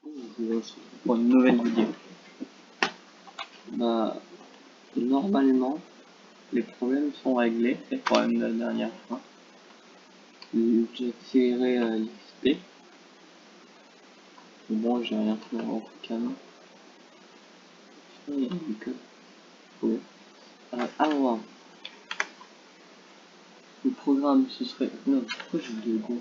Pour une nouvelle vidéo. Bah, normalement, les problèmes sont réglés, les problèmes de la dernière fois. J'ai accéléré l'XP. Bon, j'ai rien fait en canon. Il y a du code. Ouais. Alors, le programme ce serait. Non, pourquoi j'ai deux gros.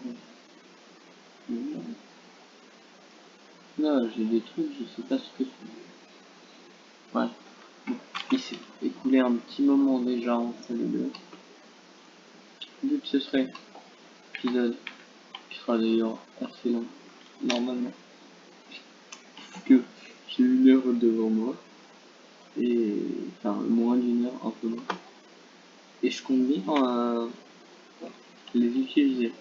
Là, j'ai des trucs, je sais pas ce que c'est. Ouais. Il s'est écoulé un petit moment déjà entre les deux. Le but ce serait épisode qui sera d'ailleurs assez long, normalement. Parce que j'ai une heure devant moi. Et enfin moins d'une heure, un peu moins. Et je compte bien les utiliser.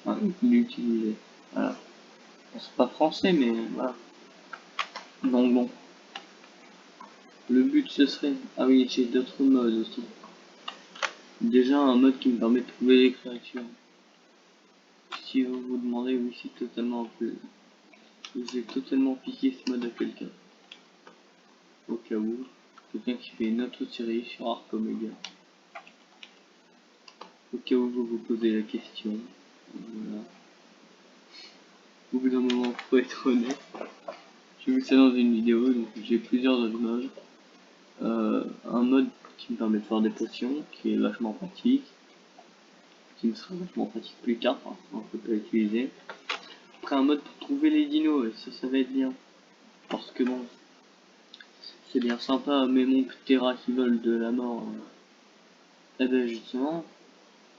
Enfin, l'utiliser. Voilà. C'est pas français, mais voilà. Donc bon. Le but ce serait. Ah oui, j'ai d'autres modes aussi. Déjà un mode qui me permet de trouver les créatures. Si vous vous demandez, oui, c'est totalement un peu. J'ai totalement piqué ce mode à quelqu'un. Au cas où. Quelqu'un qui fait une autre série sur Arc Omega. Au cas où vous vous posez la question. Voilà. Au bout d'un moment, faut être honnête. J'ai vu ça dans une vidéo, donc j'ai plusieurs autres modes. Un mode qui me permet de faire des potions, qui est vachement pratique. Qui me sera vachement pratique plus tard, hein, on peut pas l'utiliser. Après un mode pour trouver les dinos, et ça va être bien. Parce que bon, c'est bien sympa, mais mon Ptera qui vole de la mort. Eh ben justement,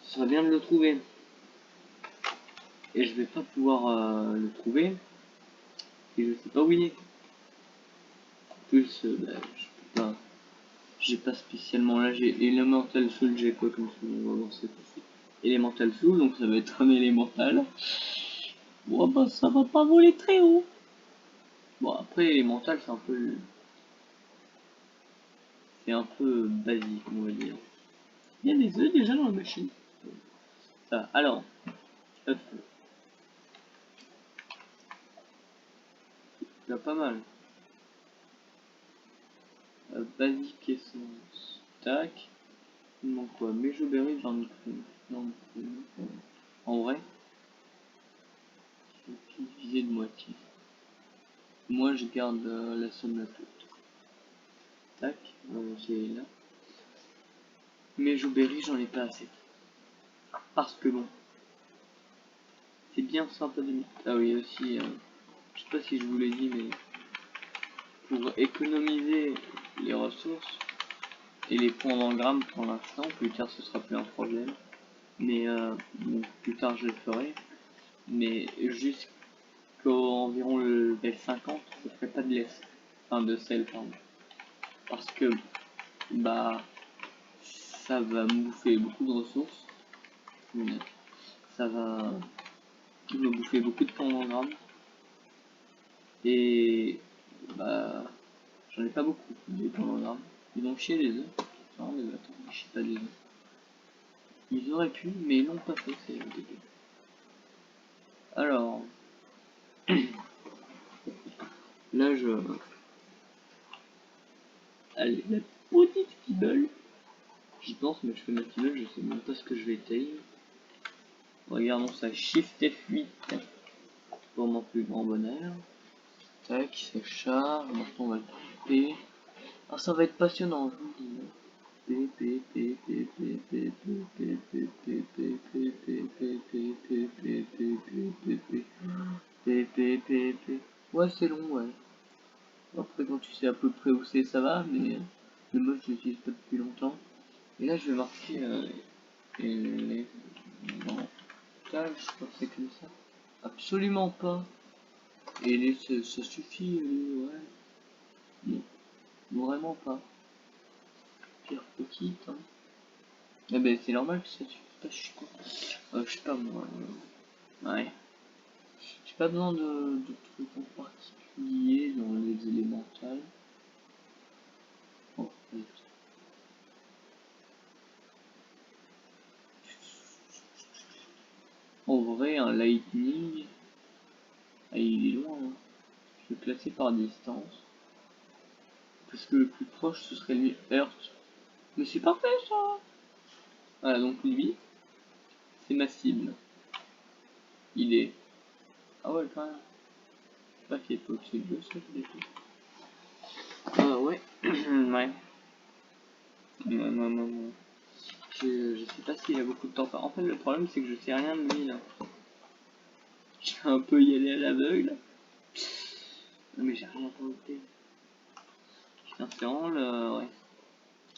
ce serait bien de le trouver. Et je vais pas pouvoir le trouver, et je sais pas où il est. En plus, bah, je peux pas. J'ai pas spécialement là, j'ai Elemental Soul, j'ai quoi comme ça, on va voir ça tout de suite. Elemental Soul, donc ça va être un élémental. Bon bah ça va pas voler très haut. Bon après élémental c'est un peu basique on va dire. Il y a des œufs déjà dans la machine. Ça, alors, œuf, il y a pas mal. Basique essence, tac. Il manque quoi? Mejoberry, j'en ai pris. En vrai, je vais diviser de moitié. Moi je garde la somme la toute. Tac, c'est là. Mais Jouberry, j'en ai pas assez. Parce que bon, c'est bien sympa de. Ah oui, aussi, je sais pas si je vous l'ai dit, mais pour économiser les ressources et les points d'engramme pour l'instant, plus tard ce sera plus un problème. Mais bon, plus tard je le ferai. Mais jusqu'au environ le level 50, je ferai pas de laisse. Enfin, de sel, pardon. Parce que, bah, ça va me bouffer beaucoup de ressources. Ça va me bouffer beaucoup de points d'engramme. Et bah j'en ai pas beaucoup des points d'engramme. Ils ont chié les œufs. Non mais attends, ils chient pas des œufs. Ils auraient pu, mais ils l'ont pas fait, c'est dégueu. Alors là allez, la petite kibble. J'y pense mais je fais ma kibble, je sais même pas ce que je vais tailler. Regardons ça, Shift F8 pour mon plus grand bonheur. Tac, c'est chat, maintenant on va le couper. Ah ça va être passionnant, je vous le dis. Ouais, c'est long, ouais. Après, quand tu sais à peu près où c'est, ça va, mais le mode, je l'utilise pas depuis longtemps. Et là, je vais marquer les... Non, ça, je crois que c'est comme ça. Absolument pas. Et les, ça suffit, ouais. Non, vraiment pas. Pierre petite, hein. Eh ben, c'est normal que ça suffit pas, je suis con. Je sais pas, moi. Ouais. J'ai pas besoin de trucs en particulier dans les élémentales. Oh, en vrai, un lightning, Ah, il est loin, hein. Je vais classer par distance. Parce que le plus proche, ce serait lui Earth. Mais c'est parfait, ça. Voilà, donc lui, c'est ma cible. Il est... Ah ouais, quand même. Je sais pas qu'il est pas au-dessus de ça, c'est des ouais. Ouais. Non. Je sais pas s'il a beaucoup de temps. En fait, le problème, c'est que je sais rien de lui, là. Je vais un peu y aller à l'aveugle. Non, mais j'ai rien tenté. Putain, c'est vraiment le... Ouais.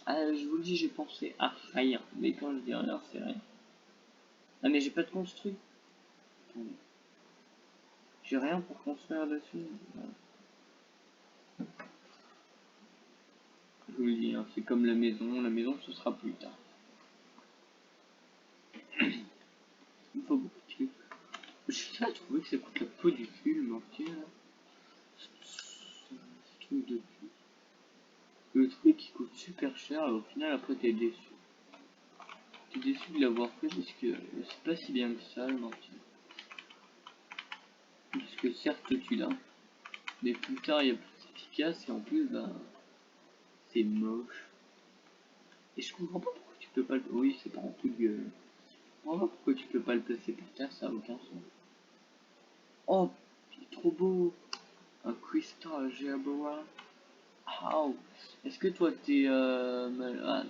Ah, je vous le dis, j'ai pensé à rien. Mais quand je dis rien, c'est rien. Ah, mais j'ai pas de construit. Attendez. J'ai rien pour construire dessus. Je vous le dis, hein, c'est comme la maison. La maison, ce sera plus tard. Il faut beaucoup de cul. J'ai pas trouvé que ça coûte la peau du cul, le mortier, là. Ce truc de cul. Le truc qui coûte super cher, et au final, après, t'es déçu. T'es déçu de l'avoir fait parce que c'est pas si bien que ça, le mortier. Parce que certes, tu l'as. Mais plus tard, il y a plus efficace, et en plus, ben, c'est moche. Et je comprends pas pourquoi tu peux pas le... Oui, c'est pas un coup de gueule. Je comprends pas pourquoi tu peux pas le placer par terre, ça a aucun sens. Oh, il est trop beau. Un Crystal Gerboa. How? Est-ce que toi t'es malade?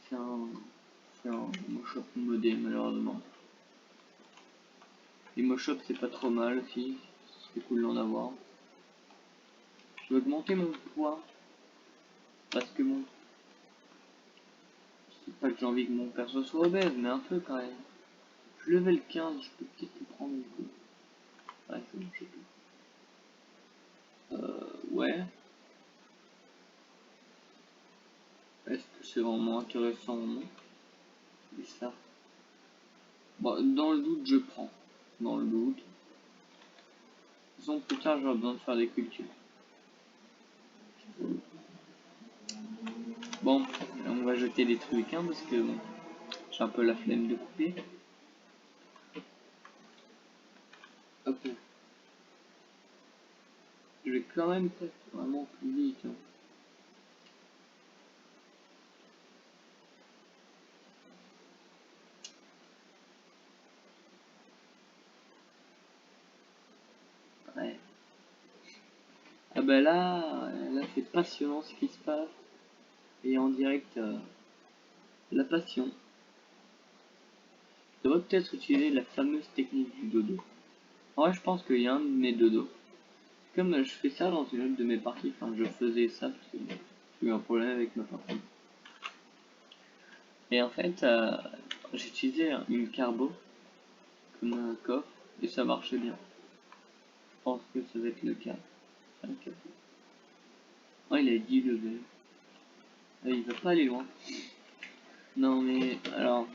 C'est un Moshop modé malheureusement. Les Moshop c'est pas trop mal aussi. C'est cool d'en avoir. Je vais augmenter mon poids. Parce que mon... C'est pas que j'ai envie que mon perso soit obèse, mais un peu quand même. Je level 15, je peux peut-être le prendre du coup. Ouais, c'est bon, je sais plus. Ouais. Est-ce que c'est vraiment intéressant ou non? Et ça. Bon, dans le doute, je prends. Dans le doute. De toute façon, plus tard, j'aurai besoin de faire des cultures. Bon, on va jeter des trucs, hein, parce que bon, j'ai un peu la flemme de couper. Hop. Je vais quand même faire vraiment plus vite. Hein. Ouais. Ah bah là c'est passionnant ce qui se passe. Et en direct, la passion. Je devrais peut-être utiliser la fameuse technique du dodo. En vrai, je pense qu'il y a un de mes dodos. Comme je fais ça dans une autre de mes parties, enfin je faisais ça parce que j'ai eu un problème avec ma partie. Et en fait, j'utilisais une carbo comme un coffre et ça marchait bien. Je pense que ça va être le cas. Oh, il a 10 levels. Il va pas aller loin. Non mais alors,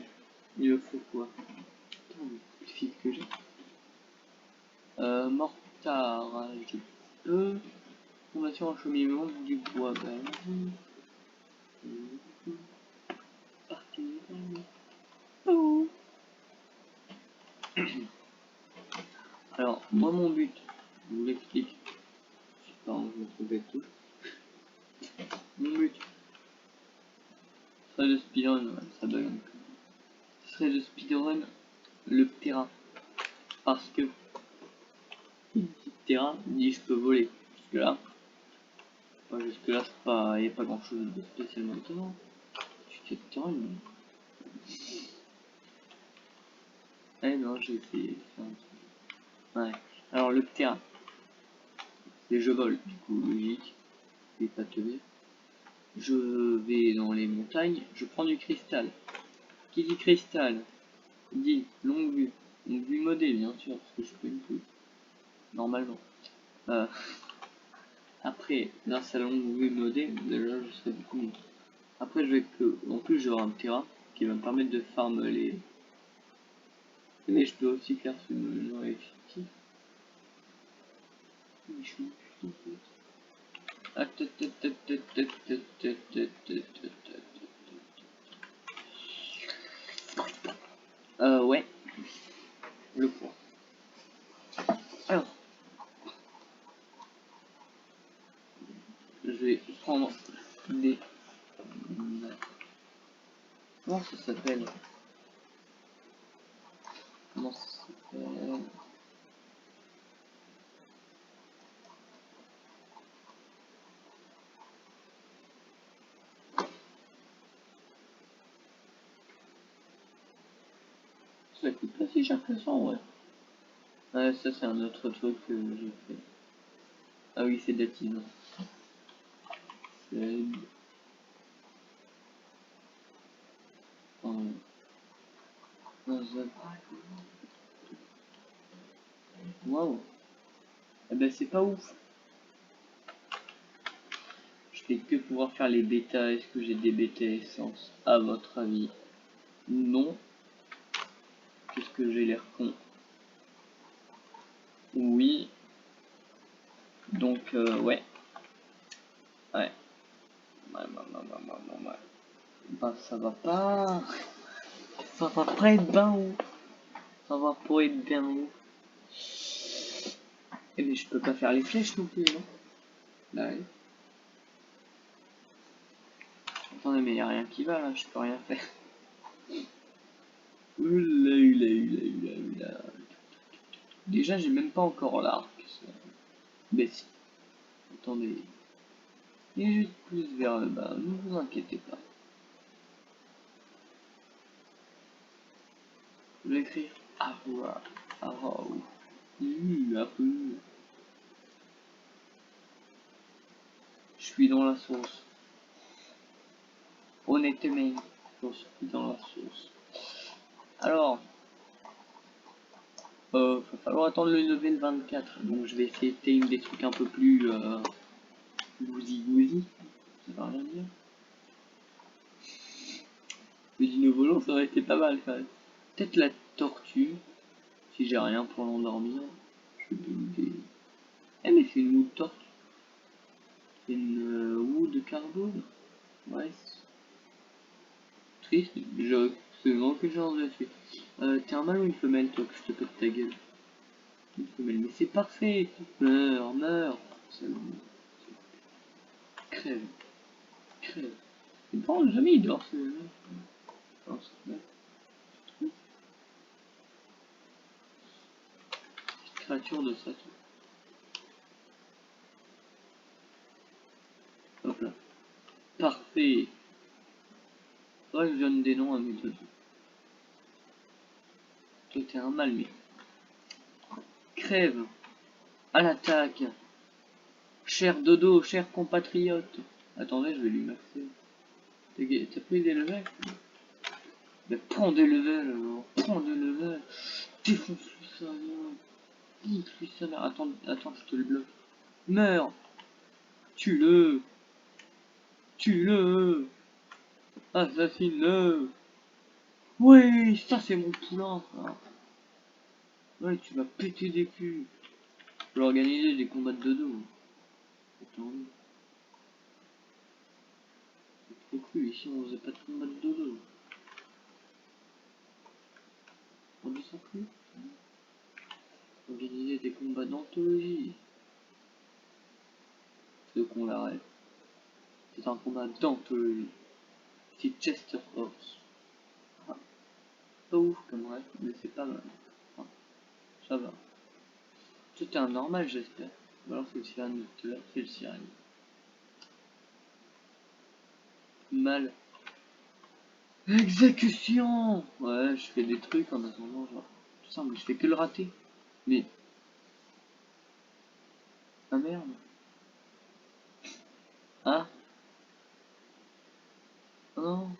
il me faut quoi? Putain, le fil que j'ai. Mortard, je peux. Formation en cheminement du bois. Ben. Oh. Alors, moi mon but, je vous l'explique. Je sais pas, je vais trouver tout. Mon but serait de speedrun, ouais, ça bug un peu. Ce serait de speedrun le terrain. Parce que terrain dit je peux voler. Jusque là. Enfin, jusque là, c'est pas. Il n'y a pas grand chose de spécialement étonnant. Tu fais de terrain, mais. Eh non, j'ai essayé de faire un truc. Ouais. Alors le terrain. C'est je vole, du coup, logique. Je vais pas te dire. Je vais dans les montagnes, je prends du cristal. Qui dit cristal dit longue vue. Longue vue modée, bien sûr, parce que je fais une pousse. Normalement. Euh, après, grâce à la longue vue modée, déjà je serai beaucoup mieux. Après, je vais que. En plus, j'aurai un terrain qui va me permettre de farm les. Mais je peux aussi faire ce genre effectif. Ouais, le point. Comment ça s'appelle? Ça coûte pas si cher que ça, ouais. Ouais, ça c'est un autre truc que j'ai fait. Ah oui, c'est de la tine. C'est... Waouh. Eh ben c'est pas ouf. Je vais que pouvoir faire les bêtas. Est-ce que j'ai des bêtas essence à votre avis? Non. Qu'est-ce que j'ai l'air con? Oui. Donc ouais. Ouais. Ouais. Bah ça va pas. Ça va pas être bien ouf. Ça va pas être bien ouf. Eh mais je peux pas faire les flèches non plus, non? Bah oui. Attendez, mais y a rien qui va là, je peux rien faire. Oula. Déjà, j'ai même pas encore l'arc. Mais si. Attendez. Il est juste plus vers le bas, ne vous inquiétez pas. Je vais écrire Arwa. Arwa. Je suis dans la sauce. Honnêtement, je suis dans la sauce. Alors, va falloir attendre le level 24. Donc je vais essayer de tame des trucs un peu plus gousy. Ça va rien dire. Le dino volant, ça aurait été pas mal quand même. Peut-être la tortue. Si j'ai rien pour l'endormir. Je vais builder. Eh mais c'est une wood tortue. C'est une wood carbone. Ouais. Triste. J'ai absolument aucune chance là-dessus. T'es un mâle ou une femelle toi que je te pète ta gueule? Une femelle. Mais c'est parfait. Meurs. Crève. Non, jamais il dort, créature de Satan. Hop là. Parfait. Ouais, je donne des noms à mes deux. Toi, t'es un mal, mais. Crève. À l'attaque. Cher dodo, cher compatriote. Attendez, je vais lui maxer. T'as pris des levels? Mais prends des levels alors. Prends des levels. Défonce-lui ça, non. Nique-lui ça, là. Attends, je te le bloque. Meurs. Tue-le. Tue-le. Assassine-le. Ouais, ça c'est mon poulain, ça. Ouais, tu vas péter des culs. Je vais organiser des combats de dodo. Attends. C'est trop cool, ici on faisait pas de combat de dodo. On descend plus. Organiser des combats d'anthologie. C'est qu'on l'arrête. C'est un combat d'anthologie. C'est Chester Horse. Ah, pas ouf comme rêve, mais c'est pas mal. Ah, ça va. C'était un normal, j'espère. Ou alors c'est le sirène de tout à l'heure, c'est le sirène. Mal. Exécution. Ouais, je fais des trucs en attendant, genre. Tout ça, mais je fais que le rater. Mais. Ah merde. Ah. Oh non.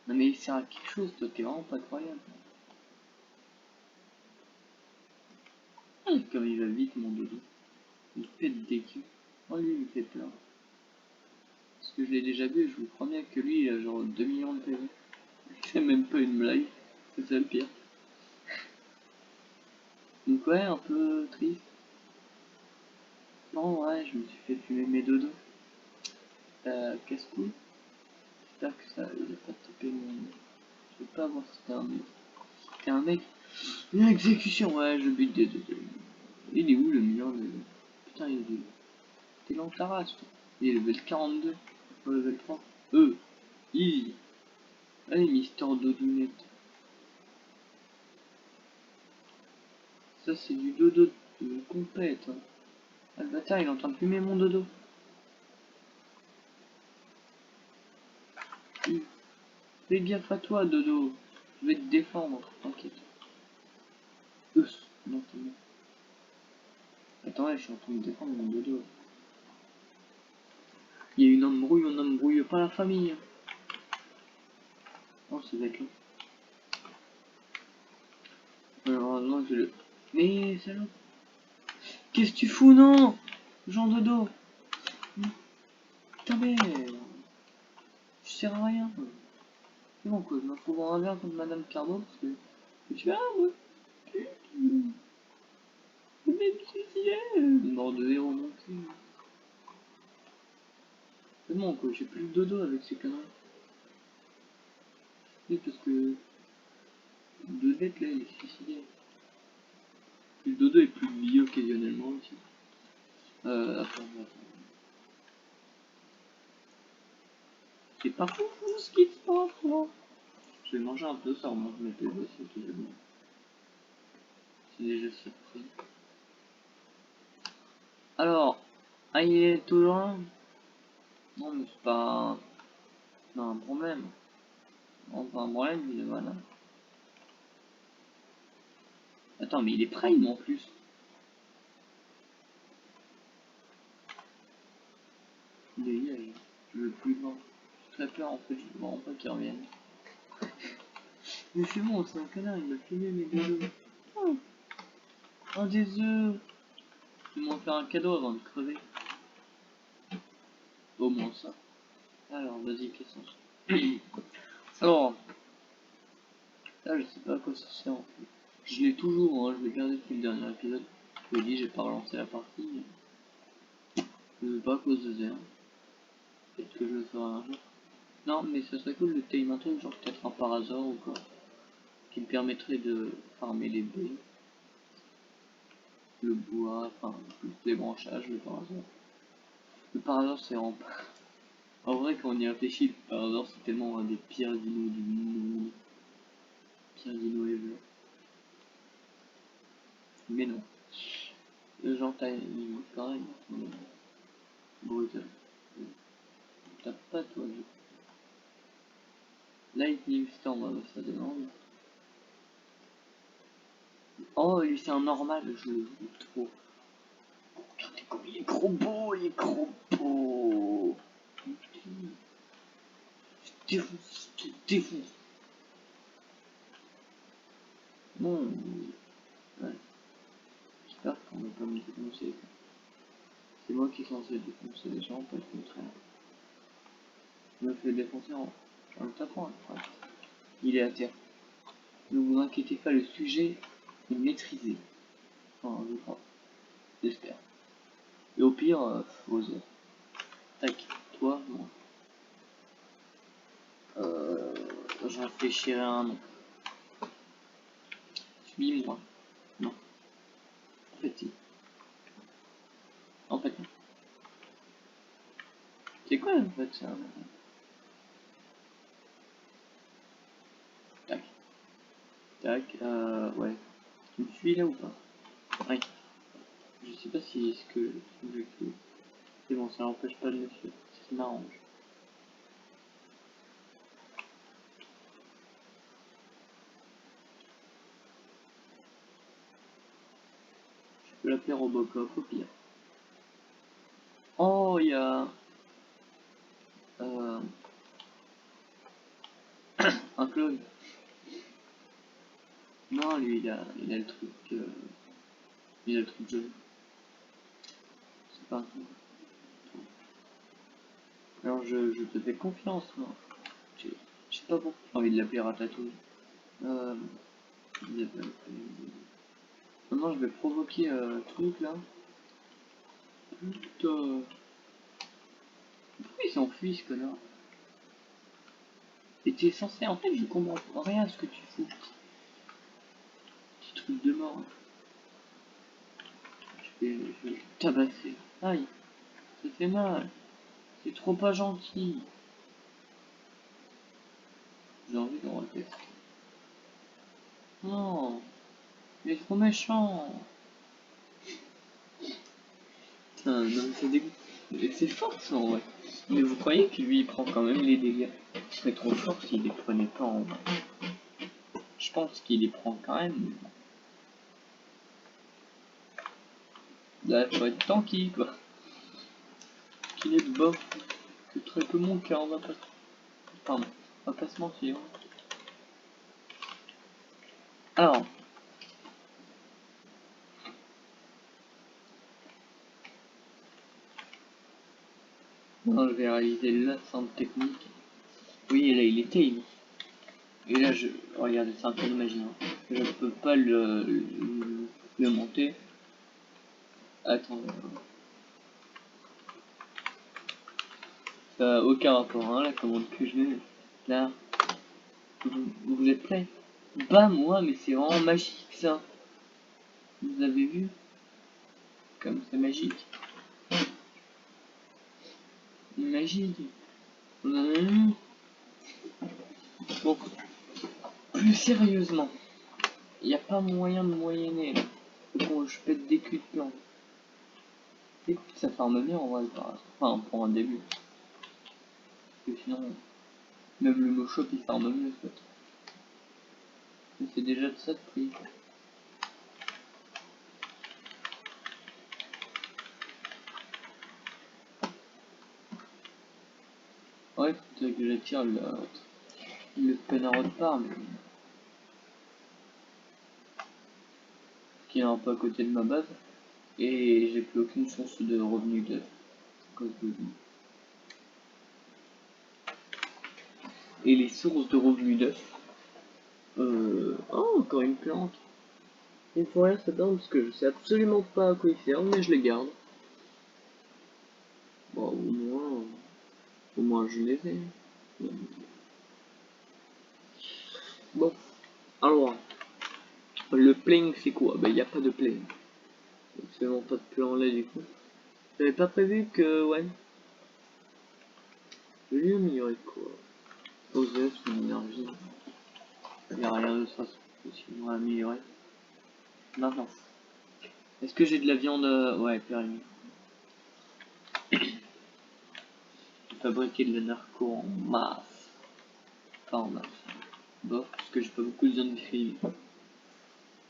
Non mais il sert à quelque chose, toi, t'es vraiment pas croyable. Ah, comme il va vite, mon dodo. Il pète des culs. Oh, lui, il me fait peur. Parce que je l'ai déjà vu, je vous promets que lui, il a genre 2 millions de PV. C'est même pas une blague. C'est ça le pire. Donc ouais, un peu triste. Non, ouais, je me suis fait fumer mes dodos. Casse-couille. J'espère que ça, il a pas tapé mon... Je veux pas voir si c'était un mec. C'était un mec. Une exécution, ouais, je bute des dodos. Il est où le million de... Putain, il est où? T'es lent la race, toi. Il est level 42. Pas level 3. Easy. Allez, Mister Dodinette. Ça, c'est du dodo de compète. Hein. Ah, le bâtard, il est en train de fumer mon dodo. Fais gaffe à toi, dodo. Je vais te défendre, t'inquiète. Non, c'est bon. Attends, ouais, je suis en train de défendre mon dodo. Il y a une embrouille, on embrouille pas la famille. Oh, c'est bête là. Alors, non, je le... Mais, salaud. Qu'est-ce que tu fous, non? Jean dodo. Putain, mais... Je sers à rien. C'est bon, quoi, je me trouve en verre contre Madame Carbo, parce que... Tu vois, moi. Même si mort de héros non plus. C'est bon, quoi, j'ai plus le dodo avec ces conneries. Oui, parce que... Dodette, là, il est suicidé. Puis le dodo est plus lié occasionnellement aussi. Attends. C'est pas fou ce qui se passe là. Je vais manger un peu, ça remonte mes PV, c'est déjà bien. C'est déjà surpris. Alors, ah il est toujours là. Non mais c'est pas... Non, un problème. Non, pas un problème, il est voilà. Attends, mais il est prime en plus. Dégage, je veux plus le voir. J'ai très peur en fait, je veux vraiment pas qu'il revienne. Mais c'est bon, c'est un connard, il m'a fumé mes deux œufs. Oh, un des œufs. Ils m'ont fait un cadeau avant de crever. Au moins ça. Alors, vas-y, qu'est-ce Alors, là, je sais pas à quoi ça sert en fait. Je l'ai toujours, hein, je l'ai gardé depuis le dernier épisode. Je me dis, j'ai pas relancé la partie. Je sais pas à quoi ça sert. Peut-être que je le ferai un jour. Non, mais ça serait cool de tailler un truc, genre peut-être un parasaur ou quoi. Qui me permettrait de farmer les baies, le bois, enfin, les branchages, le parasaur. Le parasaur, c'est en... En vrai, quand on y réfléchit, le parasaur, c'est tellement un des pires dinos du monde. Pire dino ever. Mais non. Le genre taille, il est pareil. Brutal. T'as pas toi, du coup. Lightning Storm, ça demande. Oh, lui c'est un normal, je le veux trop. Regardez comme il est gros beau, il est gros beau. Je te défonce. Non, ouais. J'espère qu'on va pas me défoncer. C'est moi qui est censé défoncer les gens, pas le contraire. Je me fais défoncer en le tapant. Ouais. Il est à terre. Ne vous inquiétez pas, le sujet est maîtrisé. Enfin, je crois. J'espère. Et au pire, oser. Tac, toi, moi. Je réfléchirai à un nom. Suis-moi. Non. En fait, si. En fait, non. C'est quoi, en fait, ça? Tac. Tac, ouais. Tu me suis là ou pas? Oui. Je sais pas si est-ce que je fais. C'est bon, ça n'empêche pas de le faire. Ça m'arrange. Je peux l'appeler Robocop au pire. Oh, il y a... Euh, un clone. Non, lui, il a le truc... il a le truc jaune. C'est pas un truc. Alors, je te fais confiance, moi. Je sais pas pourquoi j'ai envie de l'appeler Ratatouille. Euh... Maintenant, je vais provoquer truc, là. Putain... Pourquoi il s'enfuit, ce connard? Et t'es censé... En fait, je comprends rien à ce que tu fous. Petit truc de mort. Hein. Je vais tabasser. Aïe, ça fait mal. C'est trop pas gentil. J'ai envie de relever. Non, il est trop méchant. Putain, non, mais c'est dégoût. Et c'est fort ça en vrai. Mais vous croyez que lui il prend quand même les dégâts? Ce serait trop fort s'il les prenait pas en vrai. Je pense qu'il les prend quand même. Là, faut être tanky quoi. Qu'il est de bof. Que très peu mon cœur, on va pas. Pardon, on va pas se mentir. Alors. Non, je vais réaliser l'ensemble technique. Oui, et là il est tame. Et là je. Regardez, c'est un peu de magie. Hein. Je peux pas le monter. Attends. Ça a aucun rapport, hein, la commande que je mets. Là. Vous êtes prêts? Bah moi, mais c'est vraiment magique ça. Vous avez vu? Comme c'est magique. Magique. Vous en avez vu? Bon, plus sérieusement. Il n'y a pas moyen de moyenner là. Bon, je pète des culs de plan. Écoute, ça farme bien en vrai, enfin pour un début. Parce que sinon, même le Moshop il farme mieux quoi. Mais c'est déjà de ça de prix. Ouais, faut que j'attire le peinard de part, mais qui est un peu à côté de ma base. Et j'ai plus aucune source de revenus de cause de lui. Et les sources de revenus d'œufs. Oh, encore une plante. Il faut rien s'attendre parce que je sais absolument pas à quoi ils servent, mais je les garde. Bon, au moins je les ai. Bon, alors, le playing c'est quoi? Bah, il n'y a pas de playing. Absolument pas de plan là du coup. J'avais pas prévu que, ouais. Je vais lui améliorer quoi? Aux œufs, son énergie. Il n'y a rien de ça possible à améliorer. Maintenant. Est-ce que j'ai de la viande? Ouais, périmée. Fabriquer de la narco en masse. Pas en masse. Bon, parce que j'ai pas beaucoup de viande fine.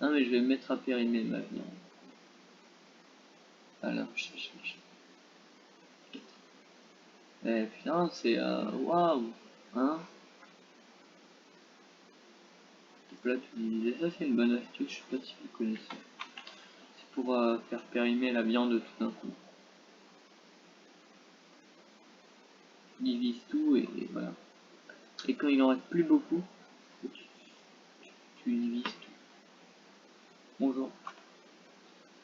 Non mais je vais mettre à périmer ma viande. Alors, eh putain, c'est waouh, hein? Là tu disais ça, c'est une bonne astuce, je sais pas si vous connaissez. C'est pour faire périmer la viande tout d'un coup. Tu divises tout et voilà. Et quand il en reste plus beaucoup, tu divises tout. Bonjour.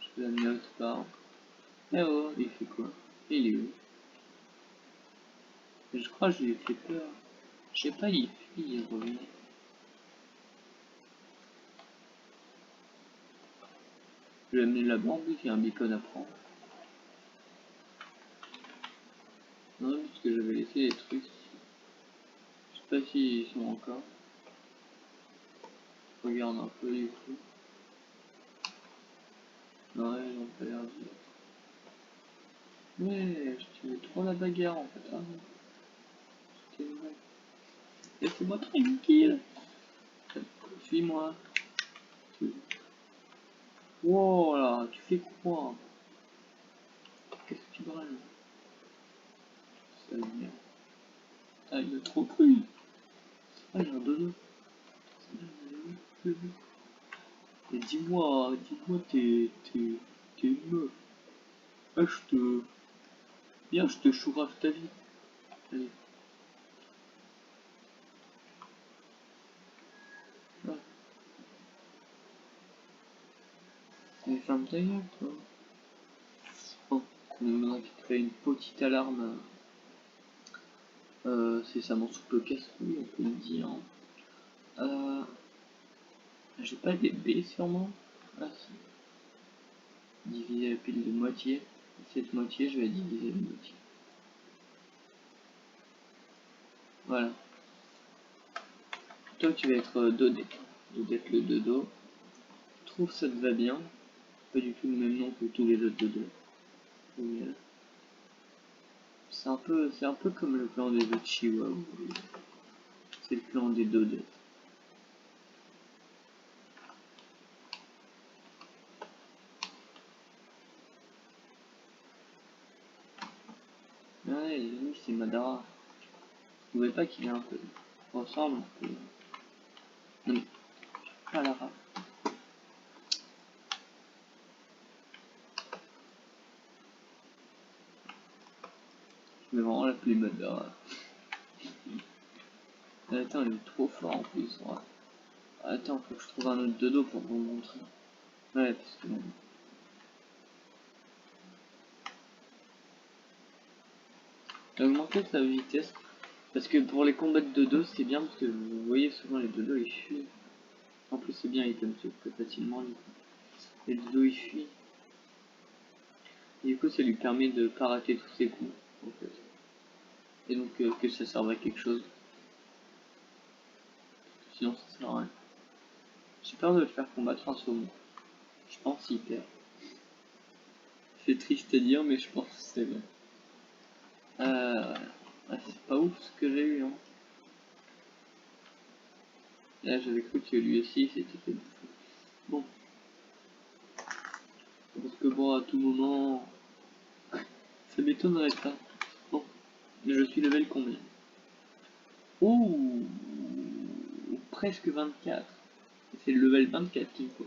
Je fais la note par. Eh oh, il fait quoi? Il est où? Je crois que je lui ai fait peur. Je sais pas, il fuit, il revient. Je vais amener la bande, il y a un beacon à prendre. Non, parce que j'avais laissé les trucs. Je sais pas s'ils sont encore. Je regarde un peu les coups. Non, ils ont pas l'air de. Mais je te trop la bagarre en fait. Hein. C'était vrai. Laissez-moi tranquille. Suis-moi. Wow là, tu fais quoi? Qu'est-ce que tu brûles? Ça vient. Ah, il a trop cru. Ah, j'ai un dodo. Et dis-moi, t'es une meuf. Ah, je te. Viens, je te chourave ta vie. Allez. Ah. Mais ferme ta gueule, toi. Oh, on a créé une petite alarme. C'est ça, mon soupe casse-couille, on peut le dire. J'ai pas des B sûrement. Ah si. Diviser la pile de moitié. Cette moitié, je vais diviser de moitié. Voilà. toi tu vas être Dodet. Dodet le dodo. Je trouve ça te va bien. Pas du tout le même nom que tous les autres dodos. C'est un peu comme le clan des autres Chihuahuas. C'est le clan des Dodets. Ouais, lui c'est Madara. Vous voyez pas qu'il est un peu ressemble un peu. Non mais, pas Lara. Je vais vraiment l'appeler Madara. Attends, il est trop fort en plus. Ouais. Attends, faut que je trouve un autre dodo pour vous montrer. Ouais, parce que... Augmenter sa vitesse. Parce que pour les combats de dodo, c'est bien parce que vous voyez souvent les dodos ils fuient. En plus c'est bien, ils peuvent se plus facilement. Les dodos ils fuient. Et du coup ça lui permet de pas rater tous ses coups. En fait. Et donc que ça serve à quelque chose. Sinon ça sert à rien. J'ai peur de le faire combattre un saumon. Je pense qu'il perd. C'est triste à dire mais je pense que c'est bien. C'est pas ouf ce que j'ai eu hein. Là j'avais cru que lui aussi c'était fait bouffer. Bon. Parce que bon à tout moment... Ça m'étonnerait pas. Bon. Je suis level combien? Ouh, presque 24. C'est le level 24 qu'il me faut.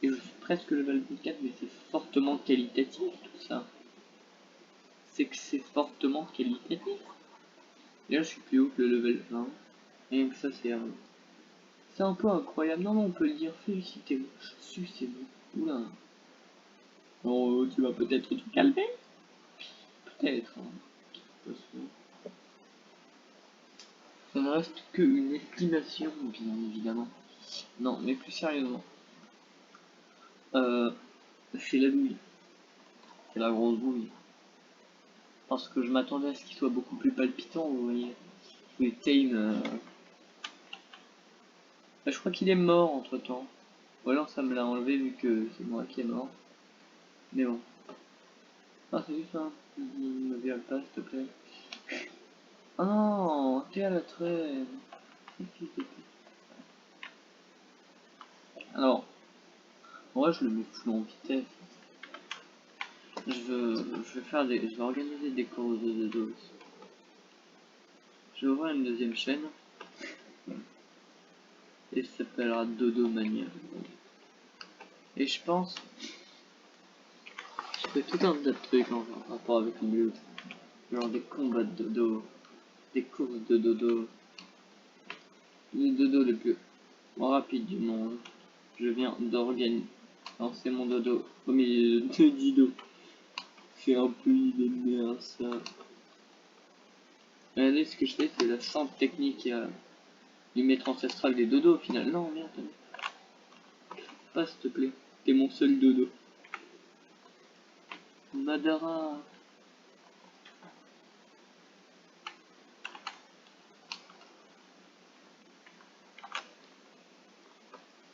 Et je suis presque level 24, mais c'est fortement qualitatif tout ça. C'est que c'est fortement qualitatif. Et là je suis plus haut que le level 20. Rien que ça c'est un peu incroyable. Non, non, on peut le dire, félicitez-moi. Sucez-moi. Oula. Oh, tu vas peut-être te calmer? Peut-être. Hein. Ça ne reste qu'une estimation, bien évidemment. Non, mais plus sérieusement. C'est la douille. C'est la grosse douille. Parce que je m'attendais à ce qu'il soit beaucoup plus palpitant, vous voyez. Mais Tame... je crois qu'il est mort entre temps. Ou alors ça me l'a enlevé vu que c'est moi qui est mort. Mais bon. Ah, c'est juste ça. Ne me viole pas, s'il te plaît. Ah non, t'es à la trêve. Alors, moi je le mets full en vitesse. Je vais organiser des courses de dodo. Je vais ouvrir une deuxième chaîne. Et ça s'appellera Dodo Mania. Et je pense... Je fais tout un tas de trucs en rapport avec le build. Genre des combats de dodo. Des courses de dodo. Le dodo le plus rapide du monde. Je viens d'organiser. Lancer mon dodo au milieu de Dido. C'est un peu de merde ça. Regardez ce que je fais, c'est la simple technique du maître ancestral des dodos au final. Non, merde. Pas s'il te plaît. T'es mon seul dodo. Madara.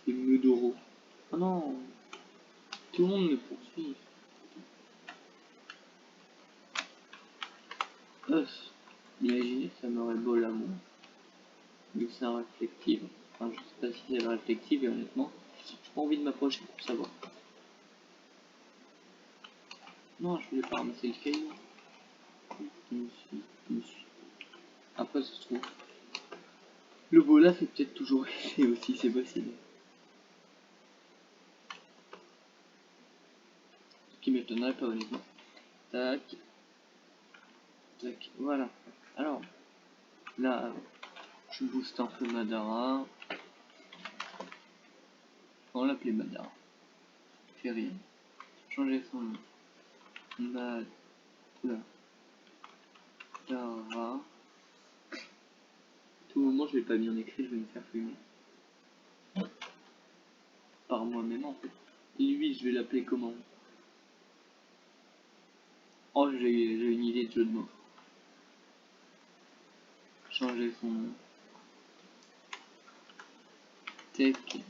C'est Medoro. Oh non. Tout le monde me poursuit. Imaginez que ça m'aurait beau l'amour. Vu que c'est un réflective. Enfin, je sais pas si c'est le réflective et honnêtement, j'ai pas envie de m'approcher pour savoir. Non, je voulais pas ramasser le caillou. Je me suis. Après, ça se trouve. Le bola fait peut-être toujours effet aussi, c'est possible. Ce qui m'étonnerait pas honnêtement. Tac. Tac. Voilà. Alors, là, je booste un peu Madara. On l'appelait Madara. Fait rien. Changer son nom. Madara. Tout moment je l'ai pas bien écrit, je vais me faire fumer. Par moi-même en fait. Et lui, je vais l'appeler comment? Oh, j'ai une idée de jeu de mots. Changer son nom. tectonique.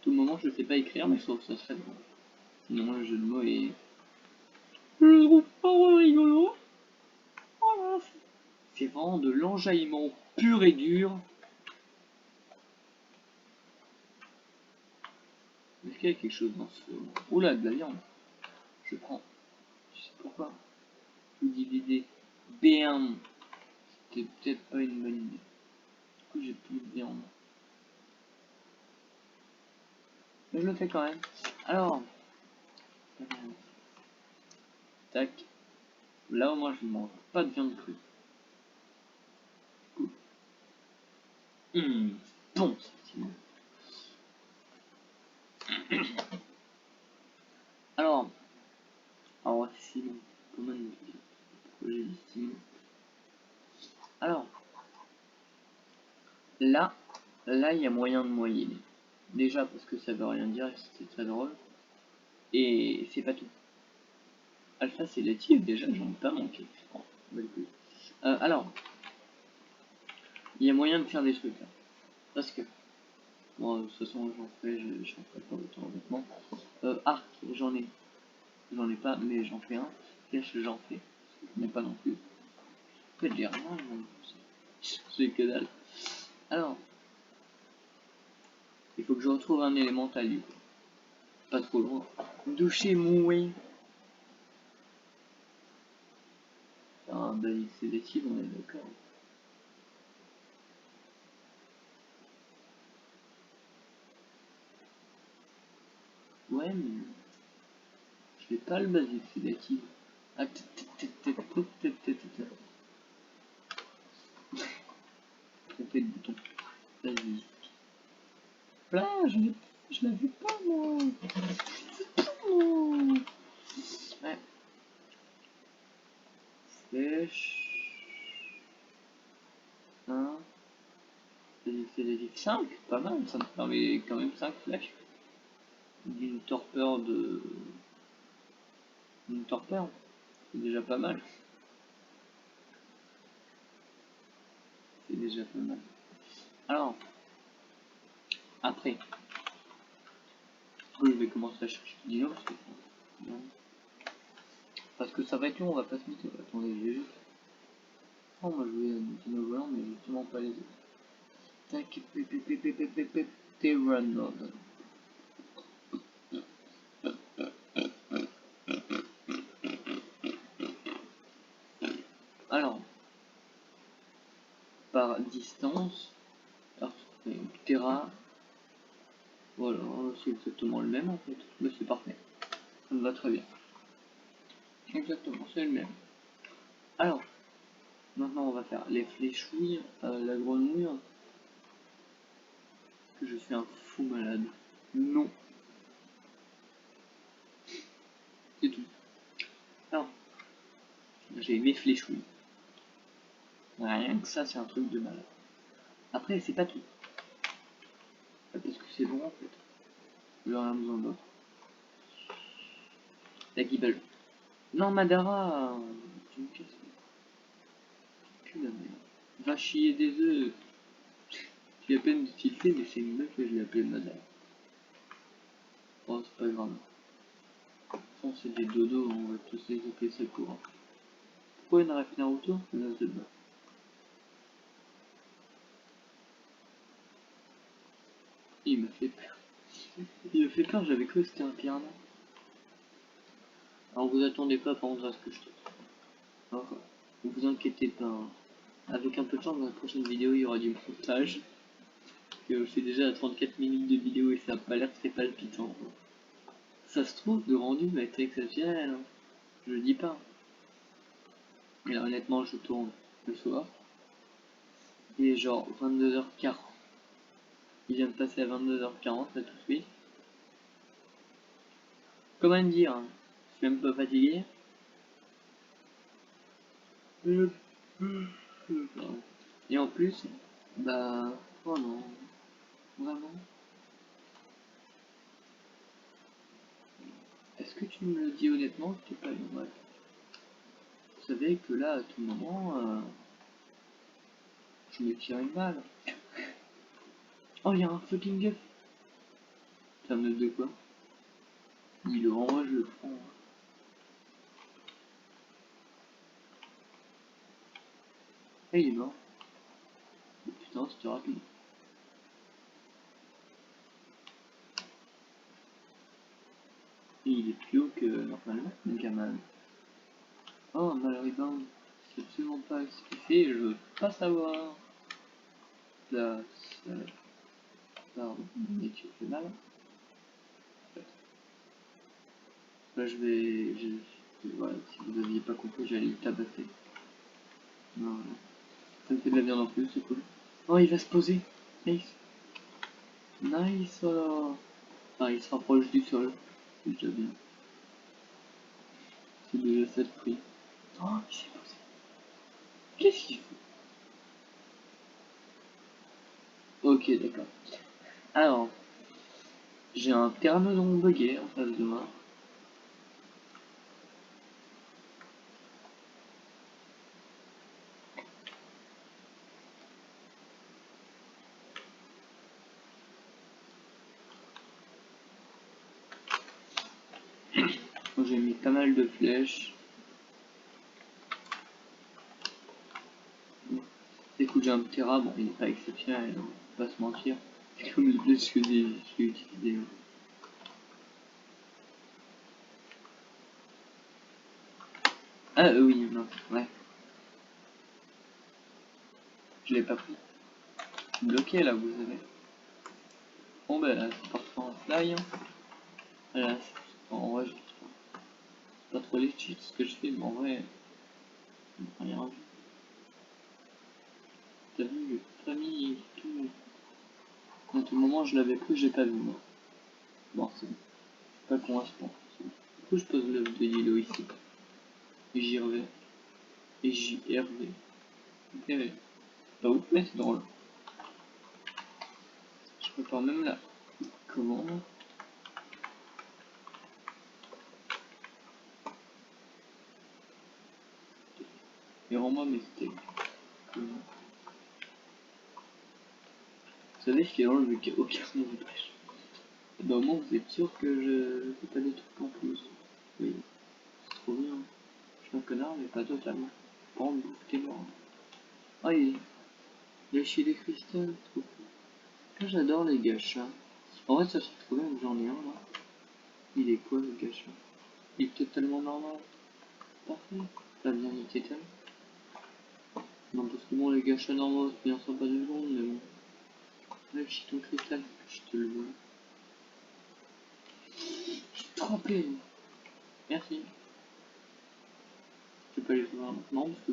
Tout le moment je sais pas écrire mais je trouve que ça serait bon. Sinon le jeu de mots est... Je le trouve pas rigolo. Voilà. C'est vraiment de l'enjaillement pur et dur. Est-ce qu'il y a quelque chose dans ce... Oula, de la viande. Je prends. Je sais pourquoi. Je dis l'idée. B1. C'était peut-être pas une bonne idée. Du coup j'ai plus de viande. Mais je le fais quand même. Alors. Tac. Là au moins je ne mange pas de viande crue. Cool. Bon, effectivement. Alors Simon. Comment dire? Pourquoi j'ai dit Simon? Alors. Là il y a moyen de moyenner. Déjà parce que ça veut rien dire et c'était très drôle. Et c'est pas tout. Alpha sélectif, déjà j'en ai pas manqué. Oh, alors, il y a moyen de faire des trucs là. Parce que, bon, de toute façon j'en ferai pas autant honnêtement. Arc, j'en ai pas, mais j'en fais un. Flèche, j'en fais. J'en ai pas non plus. Après, j'ai rien, c'est que dalle. Alors, il faut que je retrouve un élémental du coup. Pas trop loin. Doucher moué. Un basique sélectif, on est d'accord. Ouais, mais je fais pas le basique sélectif. Ah, trompé de bouton. Vas-y. Là, je l'avais pas, moi. Oh. Ouais. Flèche. 1. C'est des 5, pas mal. Ça me permet quand même 5 flèches. D'une torpeur de... Une torpeur. C'est déjà pas mal. C'est déjà pas mal. Alors. Après. Je vais commencer à chercher du dino parce que ça va être long, on va pas se mettre. Attendez, j'ai juste. Oh, moi je voulais un dino volant, mais justement pas les autres. Tac, Terranod. Alors, par distance, alors, Terra, voilà, c'est exactement le même en fait. Mais c'est parfait, ça me va très bien. Exactement, c'est le même. Alors, maintenant on va faire les fléchouilles, la grenouille. Que je suis un fou malade. Non. C'est tout. Alors, j'ai mes fléchouilles. Rien que ça, c'est un truc de malade. Après, c'est pas tout. Parce que c'est bon en fait. J'en ai besoin d'autre. La guibelle. Non, Madara, tu me casses. Que la merde. Va chier des œufs. J'ai à peine d'utilité, mais c'est une meuf que je l'ai appelée Madara. Oh, c'est pas grave. Bon, c'est des dodos, on va tous les appeler Sakura. Pourquoi il n'arrête Naruto? Là, c'est bon. Il m'a fait peur. Il m'a fait peur, j'avais cru que c'était un piranha. Alors vous attendez pas par contre à ce que je te... Alors, ne vous inquiétez pas. Hein. Avec un peu de chance, dans la prochaine vidéo, il y aura du montage. Je fais déjà à 34 minutes de vidéo et ça a pas l'air très palpitant. Ça se trouve, le rendu va être exceptionnel. Hein. Je le dis pas. Mais là, honnêtement, je tourne le soir. Il est genre 22h40. Il vient de passer à 22h40 là tout de suite. Comment dire hein. Je suis même pas fatigué. Et en plus, bah... Oh non. Vraiment. Est-ce que tu me le dis honnêtement que t'es pas une mal? savez que là, à tout moment, je me tire une balle. Oh, il y a un fucking gars. Ça me note de quoi? Il le renvoie, je le prends. Et il est mort. Oh, putain, c'était rapide. Et il est plus haut que normalement, mon gamin. Oh, malheureusement, c'est absolument pas ce qu'il fait, je veux pas savoir. Là, pardon, mais tu fais mal. Là, voilà, si vous aviez pas compris, j'allais le tabasser. Non, ça me fait de la viande en plus, c'est cool. Oh, il va se poser. Nice. Nice, voilà. Ah, il se rapproche du sol. C'est déjà bien. C'est déjà ça de prix. Oh, il s'est posé. Qu'est-ce qu'il faut? Ok, d'accord. Alors, j'ai un pteranodon bugué en face de moi. J'ai mis pas mal de flèches. Écoute, j'ai un Ptera, bon, il n'est pas exceptionnel, on va pas se mentir. C'est comme les flèches que j'ai utilisées. Ah oui, non, ouais. Je l'ai pas pris. Bloqué là, vous avez. Bon bah là, c'est parti en fly. Hein. Là, en vrai, c'est pas trop les cheats ce que je fais, mais en vrai, rien vu. T'as vu, j'ai pas mis tout. À tout moment, je l'avais pris, j'ai pas vu moi. Bon, c'est pas pour l'instant. Du coup, je pose l'œuf de Yellow ici. Et j'y reviens. Et j'y RV. Ok, pas ouf, mais c'est drôle. Je prépare même la commande. Et rends-moi mes steaks. Vous savez ce qui est drôle vu qu'il n'y a aucun montage. Bah au moins vous êtes sûr que je fais pas des trucs en plus. Oui, c'est trop bien. Je suis un connard mais pas totalement. Pas en bouffe, t'es mort. Ah il a chié des cristals, trop cool. Moi j'adore les gachas. En vrai ça serait trop bien que j'en ai un là. Il est quoi le gacha? Il est totalement normal. Parfait. T'as bien niqué tel. Non parce que bon les gachas normaux c'est bien sympa du monde mais bon. Là chie ton cristal, je te le vois. Je suis trempé. Merci. Je vais pas les voir maintenant parce que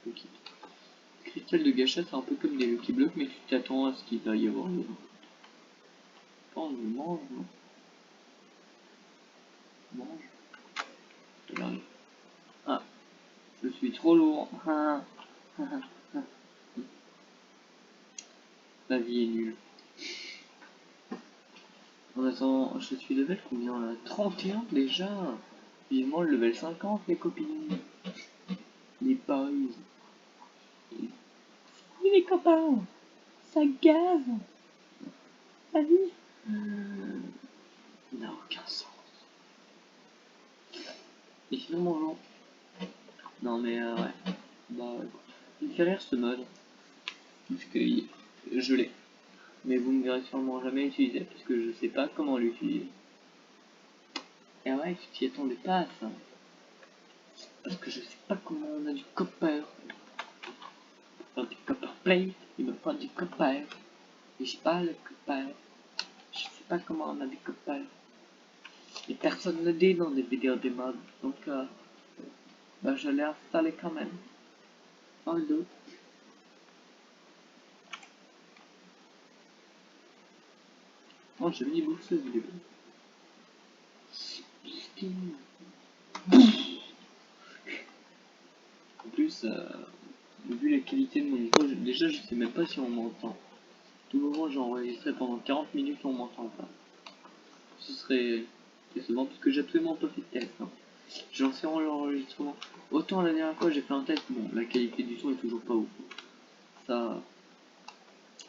je quitte. Cristal de gâchette, c'est un peu comme des Lucky Blocks, mais tu t'attends à ce qu'il va y avoir dedans. Oh, je mange, non? Je mange. Regarde. Ah, je suis trop lourd. La vie est nulle. En attendant, je suis level combien là? 31 déjà. Vivement le level 50 les copines. Les boys. Oui les copains. Ça gave. La vie. N'a aucun sens. Et sinon bonjour. Non mais ouais. Bah il me fait rire ce mode. Parce que je l'ai. Mais vous me verrez sûrement jamais utiliser parce que je sais pas comment l'utiliser. Et ouais, tu t'y attendais pas à ça. Parce que je sais pas comment on a du copper. Faire du copper plate, il me faut du copper. Et j'ai pas le copper. Je sais pas comment on a du copper. Et personne ne dit dans des vidéos des mods. Donc bah je l'ai installé quand même. En deux. Oh j'ai mis bouffe vidéo. En plus, vu la qualité de mon micro, déjà je sais même pas si on m'entend. Tout moment j'ai enregistré pendant 40 minutes, on m'entend pas. Ce serait décevant parce que j'ai absolument pas fait de test. Hein. J'ai lancé l'enregistrement. Autant pourtant la dernière fois j'ai fait un test, bon la qualité du son est toujours pas ouf. Ça.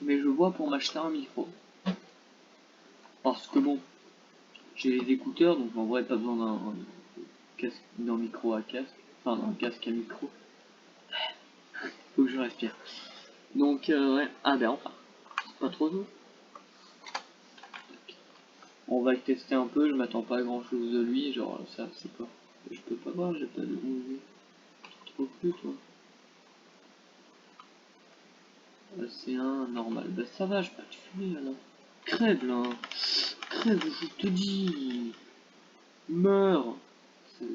Mais je vois pour m'acheter un micro. Parce que bon, j'ai les écouteurs, donc en vrai pas besoin d'un casque, d'un micro à casque. Enfin d'un casque à micro. Faut que je respire. Donc ouais. Ah ben enfin. C'est pas trop tôt. On va le tester un peu, je m'attends pas à grand chose de lui, genre ça c'est quoi. Je peux pas voir, j'ai pas de bon vue. Trop plus toi. C'est un normal. Bah ça va, je peux te fumer alors. Crève là. Crève, je te dis. Meurs. C'est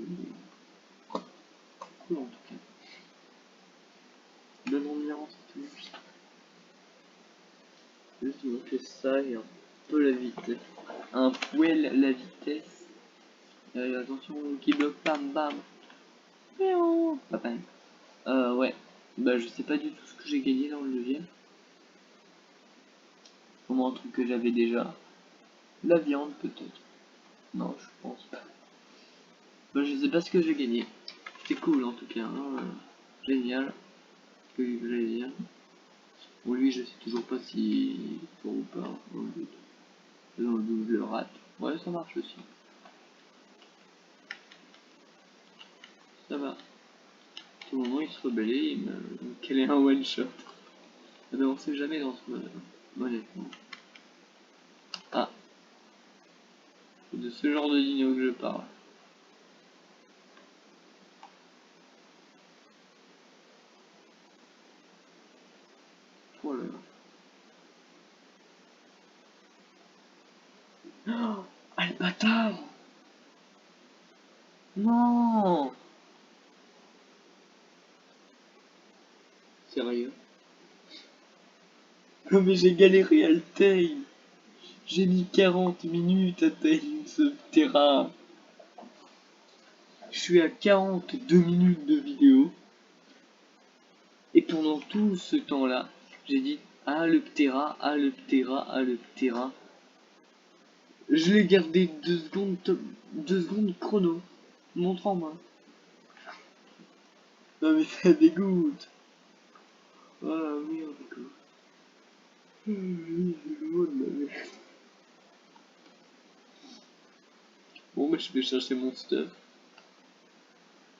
cool en tout cas. Bonne ambiance et tout. Juste montrer ça et un peu la vitesse. Un poil la vitesse. Attention qui bloque, bam bam. Pas quand même. Ouais. Bah je sais pas du tout ce que j'ai gagné dans le deuxième. Au moins un truc que j'avais déjà. La viande peut-être. Non, je pense pas. Bah, je sais pas ce que j'ai gagné. C'était cool en tout cas. Hein. Génial. Ce que je voulais dire. Bon, lui, je sais toujours pas si faut ou pas. Dans le doute, je le rate. Ouais, ça marche aussi. Ça va. Tout le moment, il se rebellait, il me calait un one shot. Mais on sait jamais dans ce mode. Honnêtement. Ah. C'est de ce genre de dino que je parle. Oh là là. Oh, ah le bâtard. Non. Sérieux. Non mais j'ai galéré à le taille. J'ai mis 40 minutes à tailler ce terrain. Je suis à 42 minutes de vidéo. Et pendant tout ce temps-là, j'ai dit ah le Ptera, ah le Ptera, ah le Ptera. Je l'ai gardé 2 secondes chrono, montre en main. Non mais ça dégoûte. Oh la merde quoi. Bon bah je vais chercher mon stuff.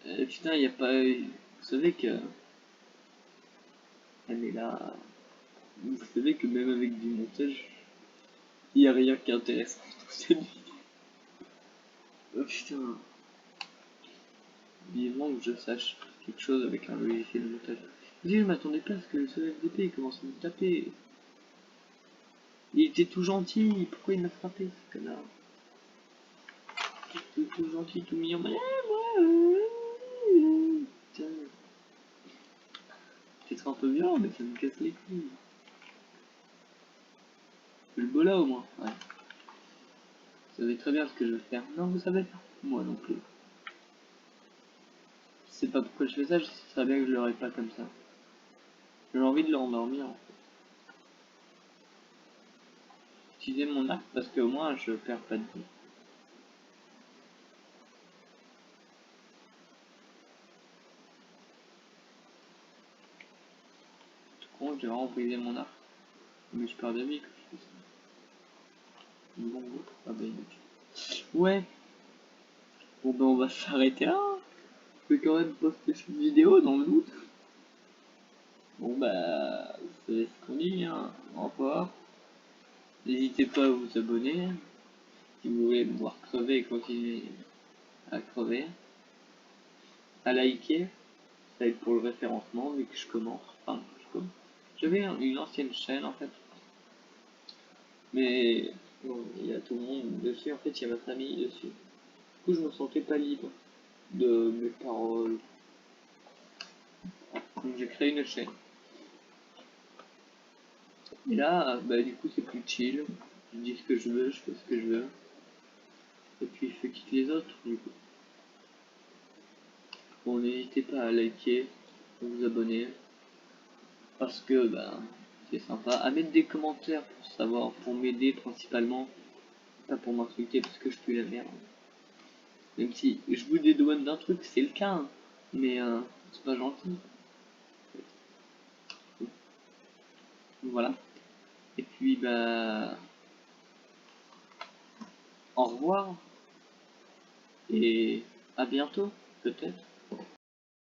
Putain y a pas... Vous savez que... Elle est là... Vous savez que même avec du montage, il y a rien qui est intéressant dans cette vidéo. Oh putain. Vivement que je sache quelque chose avec un logiciel de montage. Je m'attendais pas à ce que ce FDP commence à me taper. Il était tout gentil, pourquoi il m'a frappé ce connard? Tout gentil, tout mignon, mais putain. Peut-être un peu violent, mais ça me casse les couilles. Le bola au moins, ouais. Vous savez très bien ce que je veux faire. Non, vous savez pas. Moi non plus. Je sais pas pourquoi je fais ça, je sais très bien que je l'aurais pas comme ça. J'ai envie de le rendormir. Utiliser mon arc parce qu'au moins je perds pas de vie. Tout con, j'ai vraiment brisé mon arc. Mais je perds de vie que je fais ça. Bon, ah bah ouais. Bon ben on va s'arrêter là. Je vais quand même poster cette vidéo dans le doute. Bon bah c'est ce qu'on dit hein. Au revoir. N'hésitez pas à vous abonner. Si vous voulez me voir crever et continuer à crever. À liker. Ça aide pour le référencement vu que je commence. Enfin, je commence. J'avais une ancienne chaîne en fait. Mais bon, il y a tout le monde dessus. En fait, il y a ma famille dessus. Du coup, je me sentais pas libre de mes paroles. Donc j'ai créé une chaîne. Et là, bah du coup c'est plus chill. Je dis ce que je veux, je fais ce que je veux. Et puis je quitte les autres du coup. Bon, n'hésitez pas à liker, à vous abonner. Parce que bah c'est sympa. À mettre des commentaires pour savoir, pour m'aider principalement. Pas pour m'insulter parce que je pue la merde. Même si je vous dédouane d'un truc, c'est le cas. Hein. mais c'est pas gentil. Voilà. Et puis bah au revoir et à bientôt peut-être.